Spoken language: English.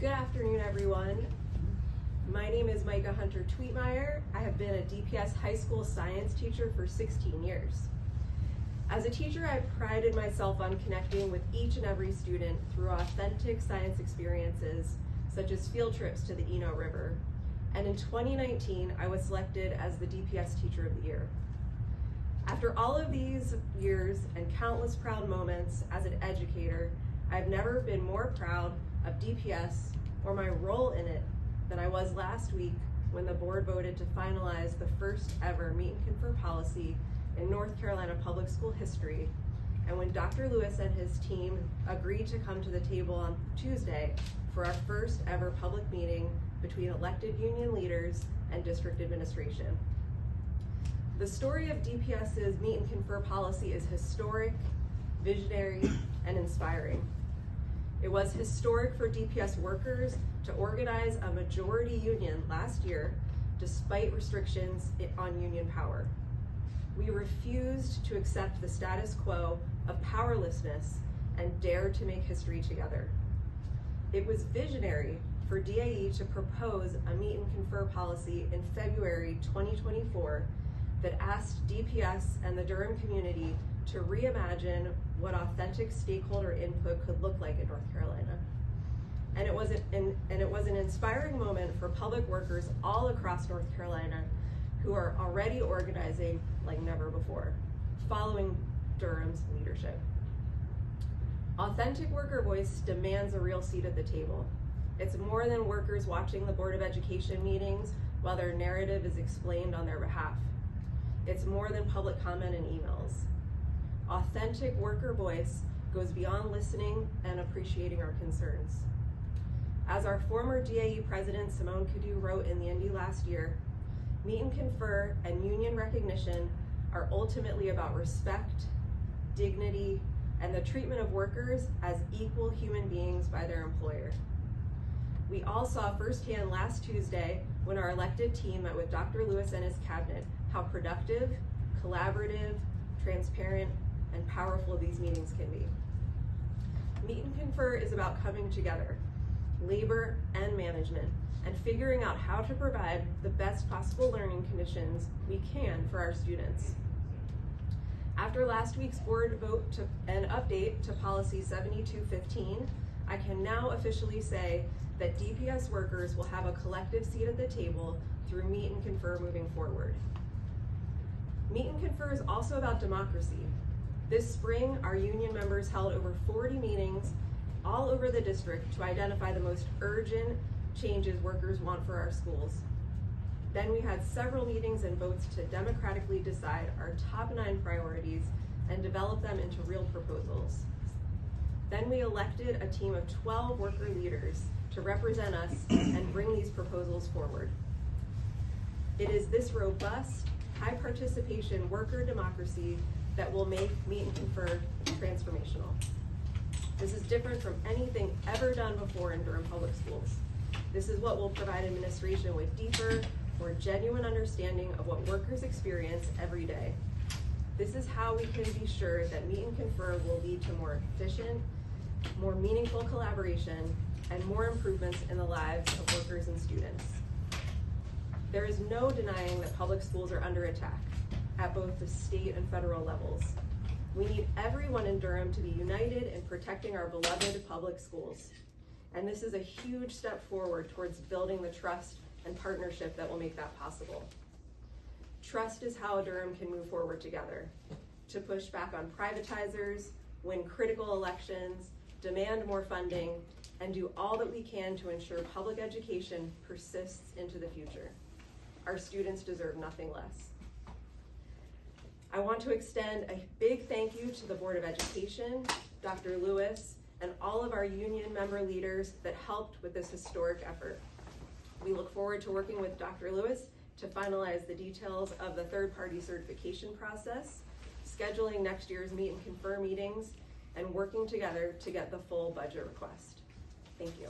Good afternoon, everyone. My name is Mika Twietmeyer. I have been a DPS high school science teacher for 16 years. As a teacher, I prided myself on connecting with each and every student through authentic science experiences, such as field trips to the Eno River. And in 2019, I was selected as the DPS Teacher of the Year. After all of these years and countless proud moments as an educator, I've never been more proud of DPS or my role in it than I was last week when the board voted to finalize the first ever Meet and Confer policy in North Carolina public school history, and when Dr. Lewis and his team agreed to come to the table on Tuesday for our first ever public meeting between elected union leaders and district administration. The story of DPS's Meet and Confer policy is historic, visionary, and inspiring. It was historic for DPS workers to organize a majority union last year despite restrictions on union power. We refused to accept the status quo of powerlessness and dared to make history together. It was visionary for DAE to propose a Meet and Confer policy in February 2024 that asked DPS and the Durham community to reimagine what authentic stakeholder input could look like in North Carolina. And it was an inspiring moment for public workers all across North Carolina who are already organizing like never before, following Durham's leadership. Authentic worker voice demands a real seat at the table. It's more than workers watching the Board of Education meetings while their narrative is explained on their behalf. It's more than public comment and emails. Authentic worker voice goes beyond listening and appreciating our concerns. As our former DAE president Simone Cadu wrote in the Indy last year, Meet and Confer and union recognition are ultimately about respect, dignity, and the treatment of workers as equal human beings by their employer. We all saw firsthand last Tuesday when our elected team met with Dr. Lewis and his cabinet how productive, collaborative, transparent, and powerful these meetings can be. Meet and Confer is about coming together, labor and management, and figuring out how to provide the best possible learning conditions we can for our students. After last week's board vote and update to policy 7215, I can now officially say that DPS workers will have a collective seat at the table through Meet and Confer moving forward. Meet and Confer is also about democracy. This spring, our union members held over 40 meetings all over the district to identify the most urgent changes workers want for our schools. Then we had several meetings and votes to democratically decide our top 9 priorities and develop them into real proposals. Then we elected a team of 12 worker leaders to represent us and bring these proposals forward. It is this robust, high participation worker democracy that will make Meet and Confer transformational. This is different from anything ever done before in Durham Public Schools. This is what will provide administration with deeper, more genuine understanding of what workers experience every day. This is how we can be sure that Meet and Confer will lead to more efficient, more meaningful collaboration, and more improvements in the lives of workers and students. There is no denying that public schools are under attack at both the state and federal levels. We need everyone in Durham to be united in protecting our beloved public schools. And this is a huge step forward towards building the trust and partnership that will make that possible. Trust is how Durham can move forward together, to push back on privatizers, win critical elections, demand more funding, and do all that we can to ensure public education persists into the future. Our students deserve nothing less. I want to extend a big thank you to the Board of Education, Dr. Lewis, and all of our union member leaders that helped with this historic effort. We look forward to working with Dr. Lewis to finalize the details of the third-party certification process, scheduling next year's Meet and Confer meetings, and working together to get the full budget request. Thank you.